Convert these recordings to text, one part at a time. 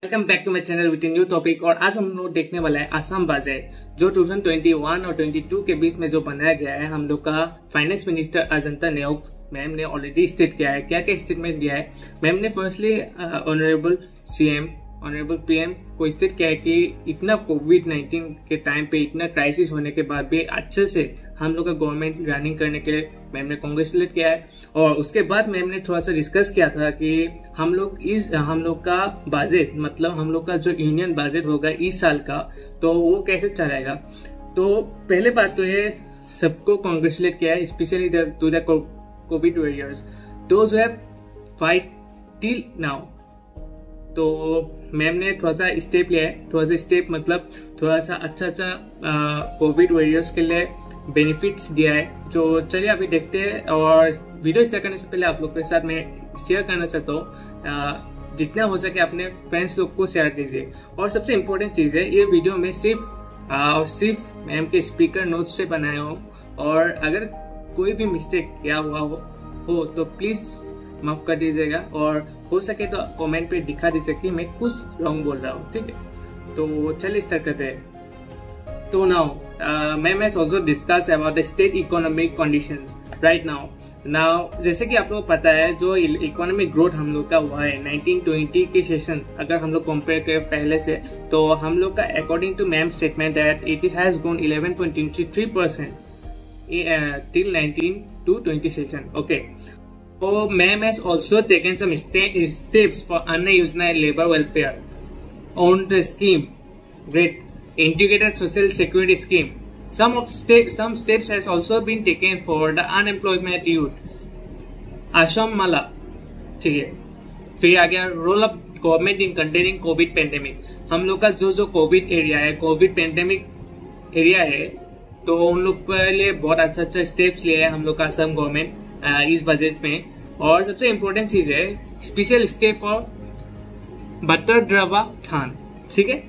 Welcome back to my channel with new topic. और आज हम लोग देखने वाला है असम बजट, जो 2021 और 22 के बीच में जो बनाया गया है। हम लोग का finance minister Ajanta Neog ma'am ने ऑलरेडी स्टेट किया है। क्या क्या स्टेटमेंट दिया है मैम ने? Firstly honourable CM, honourable PM को स्टेट किया है कि इतना कोविड-19 के टाइम पे इतना क्राइसिस होने के बाद भी अच्छे से हम लोग का गवर्नमेंट रनिंग करने के लिए मैम ने कांग्रेचुलेट किया है। और उसके बाद मैम ने थोड़ा सा डिस्कस किया था कि हम लोग का बजट, मतलब हम लोग का जो यूनियन बजट होगा इस साल का, तो वो कैसे चलेगा। तो पहले बात तो ये सबको कांग्रेचुलेट किया है, specially to the covid warriors, those who have fight till now. तो मैम ने थोड़ा सा स्टेप लिया है, थोड़ा सा स्टेप मतलब थोड़ा सा अच्छा कोविड वॉरियर्स के लिए बेनिफिट्स दिया है। जो चलिए अभी देखते हैं। और वीडियो स्टार्ट करने से पहले आप लोग के साथ मैं शेयर करना चाहता हूँ, जितना हो सके अपने फ्रेंड्स लोग को शेयर कीजिए। और सबसे इम्पोर्टेंट चीज़ है, ये वीडियो में सिर्फ मैम के स्पीकर नोट्स से बनाया हो, और अगर कोई भी मिस्टेक किया हुआ हो तो प्लीज़ माफ कर दीजिएगा, और हो सके तो कमेंट पे दिखा दीजिए कि मैं कुछ रॉन्ग बोल रहा हूँ, ठीक है। तो चलिए स्टार्ट करते हैं। तो now ma'am has also discuss about the state economic conditions right now जैसे कि आप लोग पता है, जो इकोनॉमिक ग्रोथ हम लोग का हुआ है 1920 के सेशन, अगर हम लोग कंपेयर करें पहले से, तो हम लोग का according to ma'am statement that it has grown 11.23% till 19-20 session. Okay. So ma'am has also taken some steps for Anna Yojana labor welfare on the scheme. Great. Integrated social security scheme. Some steps has also been taken for the unemployment youth. Assam Mala. ठीक है। फिर आ गया role of government in containing covid pandemic. हम लोग का जो covid area है, कोविड पेंडेमिक एरिया है, तो उन लोग के लिए बहुत अच्छा स्टेप्स लिए है हम लोग का असम गवर्नमेंट इस बजट में। और सबसे इम्पोर्टेंट चीज है स्पेशल स्टेप फॉर बटरद्रवा खान, ठीक है।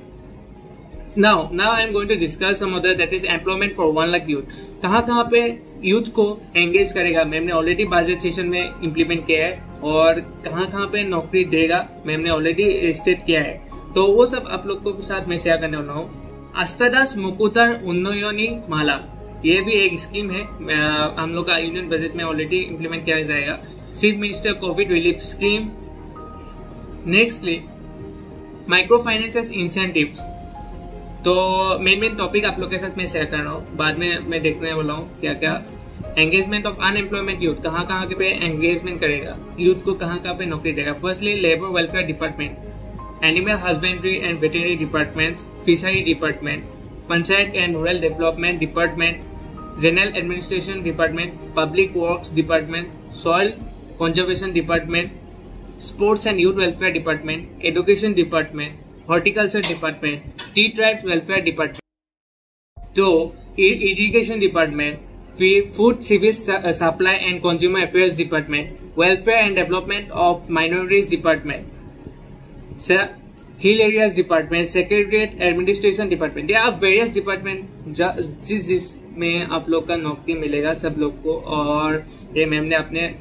Now I am going to discuss some other, that is employment for 1 lakh youth. कहाँ पे यूथ को एंगेज करेगा मैम ने ऑलरेडी बजट सेशन में इम्प्लीमेंट किया है, और कहाँ पे नौकरी देगा मैम ने ऑलरेडी स्टेट किया है। तो वो सब आप लोग को साथ में शेयर करने वाला हूँ। अष्टादश मुकुतर उन्नयनी माला, ये भी एक स्कीम है, हम लोग का यूनियन बजट में ऑलरेडी इम्प्लीमेंट किया जाएगा। Chief minister Covid relief scheme. Nextly micro finance incentives. तो मेन टॉपिक आप लोग के साथ मैं शेयर कर रहा हूँ, बाद में मैं देखने वाला हूँ क्या क्या। एंगेजमेंट ऑफ अनएम्प्लॉयमेंट यूथ, कहाँ पे एंगेजमेंट करेगा यूथ को, कहाँ पे नौकरी देगा। Firstly labour welfare department, animal husbandry and veterinary departments, fishery department, panchayat and rural development department, general administration department, public works department, soil conservation department, sports and youth welfare department, education department, horticulture department, T tribes welfare department, जो irrigation department, फिर food civil supply and consumer affairs department, welfare and development of minorities department, hill areas department, secretariat administration department. या various department जिसमें आप लोग का नौकरी मिलेगा सब लोग को, और ये मैम ने अपने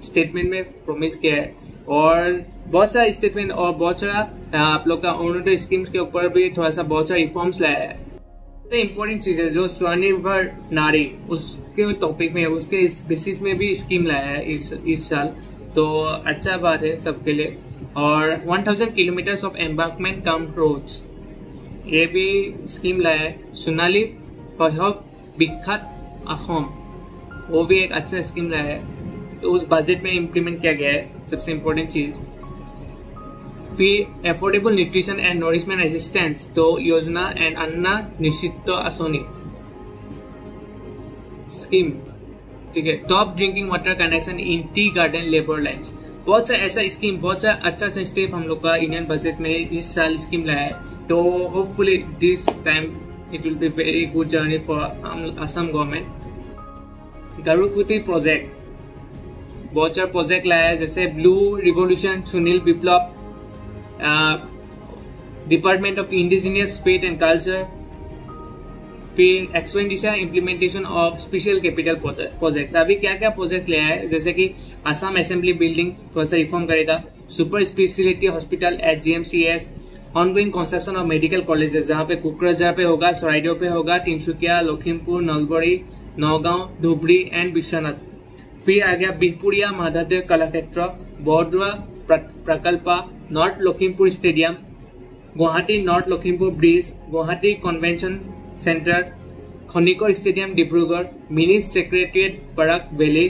स्टेटमेंट में प्रॉमिस किया है। और बहुत सारा स्टेटमेंट और बहुत सारा आप लोग का अरुणोदय स्कीम्स के ऊपर भी थोड़ा सा बहुत सारा रिफॉर्म्स लाया है। तो इम्पोर्टेंट चीज है जो स्वनिर्भर नारी, उसके टॉपिक में, उसके इस बेसिस में भी स्कीम लाया है इस साल, तो अच्छा बात है सबके लिए। और 1000 kilometres of embankment come roads, ये भी स्कीम लाया है। सोनाली सहयोग विख्यात असम, वो भी एक अच्छा स्कीम लाया है, तो उस बजट में इम्प्लीमेंट किया गया है, सबसे इम्पोर्टेंट चीज। फिर affordable nutrition and nourishment assistance, तो योजना एंड अन्ना निश्चित आसनी स्कीम, ठीक है। Top drinking water connection in tea garden labour lines, बहुत सा ऐसा स्कीम, बहुत सा अच्छा स्टेप हम लोग का यूनियन बजट में इस साल स्कीम लाया है। तो hopefully this time it will be very good journey for Assam government. Garukhuti project, बहुत सारा प्रोजेक्ट लाया है, जैसे blue revolution, Sunil Viplav, department of indigenous state and culture, फिर expenditure implementation of special capital projects. अभी क्या क्या प्रोजेक्ट लिया है, जैसे कि असम असेंबली बिल्डिंग थोड़ा सा रिफॉर्म करेगा, super speciality hospital at GMCS, ongoing construction of medical colleges जहाँ पे कुकराझार पे होगा, सराइदेव पे होगा, तिनसुकिया, लखीमपुर, नलबारी, नौगांव, धुबरी एंड विश्वनाथ। फिर आ गया Bihpuria Mahadev Kalakshetra, Barduwa Prakalpa, north Lakhimpur stadium, Guwahati north Lakhimpur bridge, Guwahati convention centre, Khanikar stadium Dibrugarh, mini secretariat Barak valley,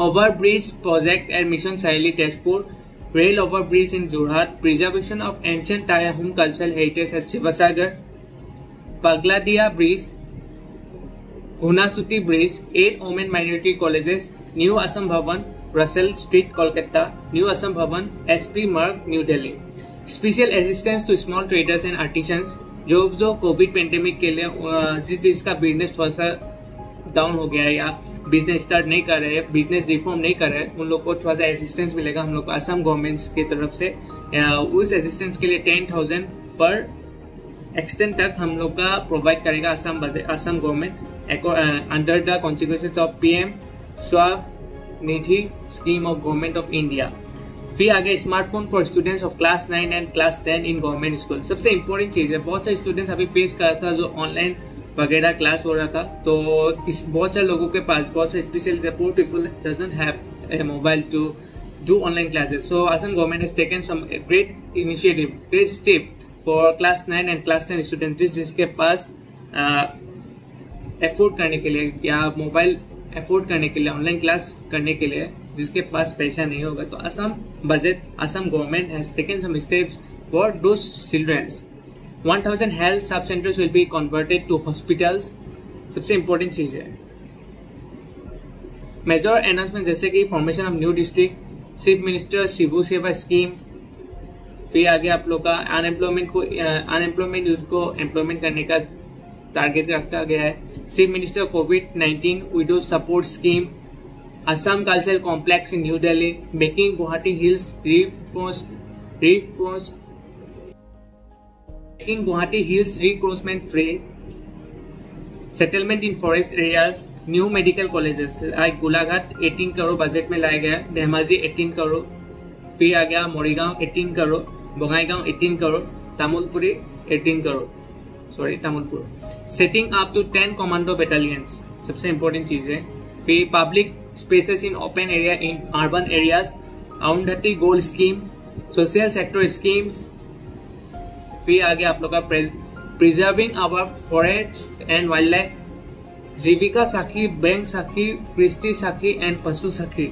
over bridge project at Mission Chariali Tezpur, rail over bridge in Jorhat, preservation of ancient tie home cultural heritage at Sivasagar, Pagladiya bridge, Hunasuti bridge, 8 women minority colleges, new Assam Bhawan, Russell street Kolkata, new Assam Bhawan, SP Marg, new Delhi. Special assistance to small traders and artisans, जो covid pandemic के लिए जिसका business थोड़ा सा down हो गया है या बिजनेस स्टार्ट नहीं कर रहे हैं, बिजनेस रिफॉर्म नहीं कर रहे हैं, उन लोग को थोड़ा सा असिस्टेंस मिलेगा हम लोग को असम गवर्नमेंट की तरफ से। उस असिस्टेंस के लिए 10,000 पर एक्सटेंड तक हम लोग का प्रोवाइड करेगा Assam government under the consequences of PM Svanidhi scheme of government of India. फिर आगे smartphone for students of class 9 and class 10 in government school. सबसे इंपॉर्टेंट चीज है, बहुत सारे स्टूडेंट्स अभी फेस कर रहा था जो ऑनलाइन वगैरह क्लास हो रहा था, तो बहुत सारे लोगों के पास, बहुत सारे specially poor people doesn't have a mobile to do online classes. So Assam government has taken some great initiative, great step for class 9 and class 10 students जिसके पास अफोर्ड करने के लिए या मोबाइल अफोर्ड करने के लिए, ऑनलाइन क्लास करने के लिए जिसके पास पैसा नहीं होगा, तो Assam government has taken some steps for those childrens. 1000 health sub centres will be converted to hospitals. सबसे इंपॉर्टेंट चीज है मेजर अनाउंसमेंट जैसे कि formation of new district, chief minister शिवु सेवा स्कीम। फिर आगे आप लोग का अनएम्प्लॉयमेंट यूथ को एम्प्लॉयमेंट करने का टारगेट रखा गया है। Chief minister covid window support scheme, Assam cultural complex in new Delhi, making Guwahati hills recrossment free, settlement in forest areas, new medical colleges like Golaghat 18 crore budget में लाया गया, धेमाजी 18 करोड़, फिर आ गया Morigaon 18 crore, Bongaigaon 18 crore, Tamulpuri 18 crore, Tamulpur. Setting up to 10 commando battalions, सबसे इंपॉर्टेंट चीज है। फिर public spaces in open area in urban areas, Arundhati gold scheme, social sector schemes. फिर आगे आप लोग का preserving our forest and wild life, Jivika Sakhi, bank Sakhi, Krishi Sakhi and पशु Sakhi.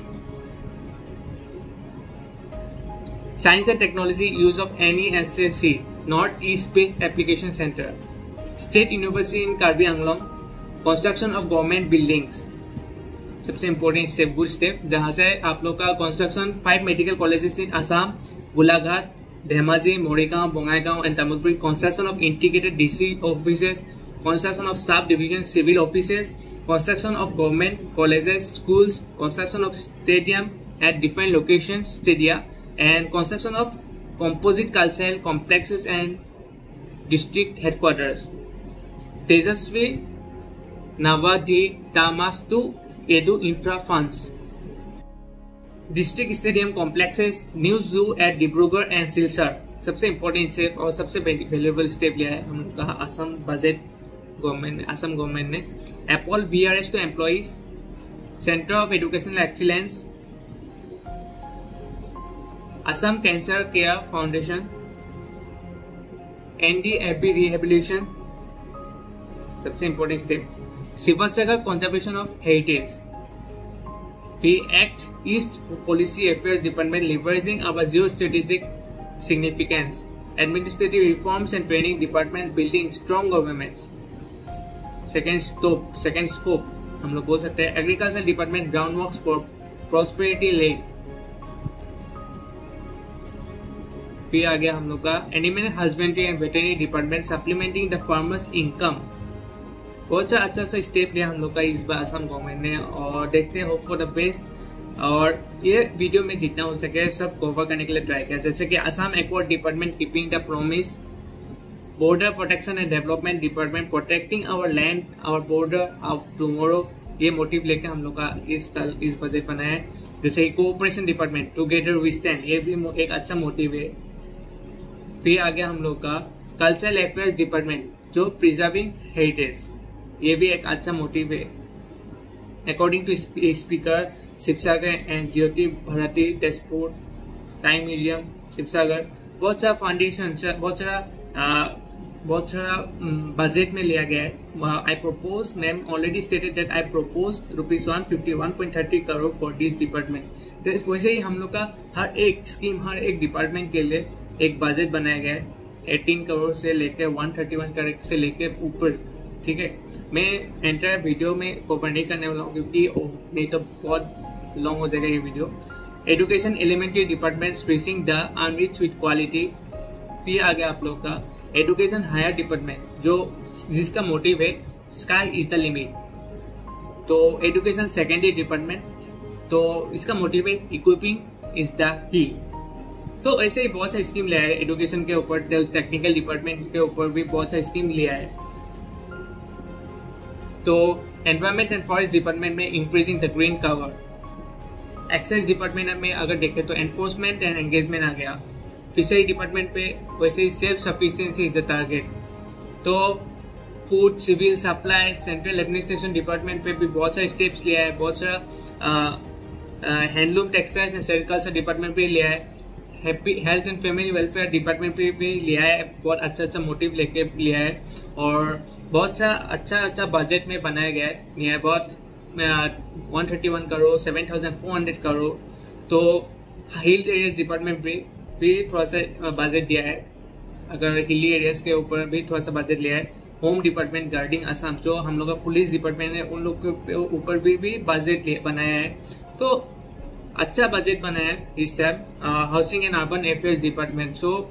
Science and technology use of NESC, north east space application centre, state university in Karbi Anglong, construction of government buildings. सबसे important step, good step, जहां से आप लोग का construction 5 medical colleges in Assam, Golaghat, Dhemaji, Morigaon, Bongaigaon and Tamulpur, construction of integrated DC offices, construction of sub division civil offices, construction of government colleges, schools, construction of stadium at different locations, stadia, and construction of composite cultural complexes and district headquarters. Tejasvi Navadi Tamastu Edu Infra Funds. District Stadium complexes, new zoo at Dibrugarh and Silchar. सबसे important step और सबसे valuable step लिया है हम कहा Assam government ने। एपल VRS to employees, centre of educational excellence, Assam cancer care foundation, NDFB rehabilitation. सबसे important step, Sivasagar conservation of heritage. फिर act east policy affairs department leveraging our geo strategic significance, administrative reforms and training department building strong governments. Second scope हम लोग बोल सकते हैं agriculture department ground works for prosperity lead. फिर आ गया हम लोग का animal husbandry and veterinary department supplementing the farmers income. बहुत सा अच्छा सा स्टेप लिया हम लोग का इस बार असम गवर्नमेंट ने, और देखते हैं होप फॉर द बेस्ट। और ये वीडियो में जितना हो सके सब कवर करने के लिए ट्राई किया, जैसे कि Assam accord department keeping the promise, border protection and development department protecting our land our border of tomorrow. ये मोटिव लेकर हम लोग का इस बजट बनाया है। जैसे cooperation department together we stand, ये भी एक अच्छा मोटिव है। फिर आ गया हम लोग का कल्चरल अफेयर्स डिपार्टमेंट जो प्रिजर्विंग हेरिटेज, ये भी एक अच्छा मोटिव है। According to speaker Sivasagar and Jyoti Bharati Tezpur time museum Sivasagar, बहुत सारा फाउंडेशन, बहुत सारा बजट में लिया गया है। I propose, ma'am already stated that I propose ₹151.30 crore for this department. तो वैसे ही हम लोग का हर एक स्कीम, हर एक डिपार्टमेंट के लिए एक बजट बनाया गया है 18 करोड़ से लेकर 131 करोड़ से लेकर ऊपर। ठीक है, मैं एंटायर वीडियो में कवर नहीं करने वाला हूँ क्योंकि नहीं तो बहुत लॉन्ग हो जाएगा ये video. Education elementary department stressing the enrich with quality. फिर आ गया आप लोग का एजुकेशन हायर डिपार्टमेंट जो जिसका मोटिव है स्काई इज द लिमिट। तो एजुकेशन सेकेंडरी डिपार्टमेंट, तो इसका मोटिव है इक्विपिंग इज द की। तो ऐसे ही बहुत सारी स्कीम लिया है एजुकेशन के ऊपर। टेक्निकल डिपार्टमेंट के ऊपर भी बहुत सारी स्कीम लिया है। तो एनवायरमेंट एंड फॉरेस्ट डिपार्टमेंट में increasing the green cover. Excise department में अगर देखें तो एनफोर्समेंट एंड एंगेजमेंट आ गया। फिशरी डिपार्टमेंट पे वैसे ही self sufficiency is the target. तो food, civil supply, central administration department पे भी बहुत सारे स्टेप्स लिया है। बहुत सारा handloom, textiles and sericulture department पे लिया है। Happy health and family welfare department पे भी लिया है। बहुत अच्छा मोटिव लेके लिया है और बहुत सा अच्छा बजट में बनाया गया है। नियर बहुत 131 करोड़, 7,400 करोड़। तो हिल एरियाज डिपार्टमेंट भी थोड़ा सा बजट दिया है। अगर हिली एरियाज के ऊपर भी थोड़ा सा बजट लिया है। होम डिपार्टमेंट, गार्डिंग असम, जो हम लोग का पुलिस डिपार्टमेंट है, उन लोग के ऊपर भी बजट बनाया है। तो अच्छा बजट बनाया है इस time. Housing and urban affairs department, so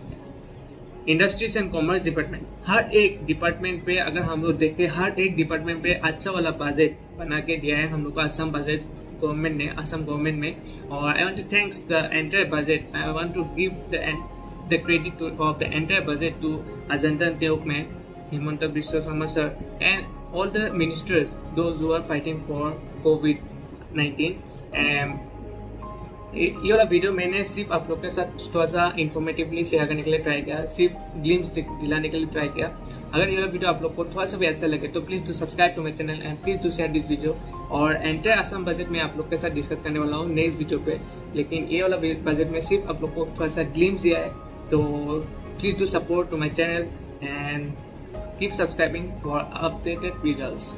industries and commerce department, हर एक डिपार्टमेंट पे अगर हम लोग देखें, हर एक डिपार्टमेंट पे अच्छा वाला बजट बना के दिया है हम लोग को असम बजट गवर्नमेंट ने, असम गवर्नमेंट में। और I want to thanks the entire budget. I want to give the credit of the entire budget to Ajanta Neog ma'am, Himanta Biswa Sarma sir and all the ministers those who are fighting for कोविड-19। ये वाला video मैंने सिर्फ आप लोग के साथ थोड़ा सा इन्फॉर्मेटिवली शेयर करने के लिए ट्राई किया, सिर्फ ग्लिम्स दिलाने के लिए ट्राई किया। अगर ये वाला वीडियो आप लोग को थोड़ा सा भी अच्छा लगे तो please do subscribe to my channel and please do share this video. और एंटायर असम बजट में आप लोग के साथ डिस्कस करने वाला हूँ नेक्स्ट वीडियो पे, लेकिन ये वाला बजट में सिर्फ आप लोग को थोड़ा सा ग्लिम्स दिया है। तो please do support to my channel and keep subscribing for updated results.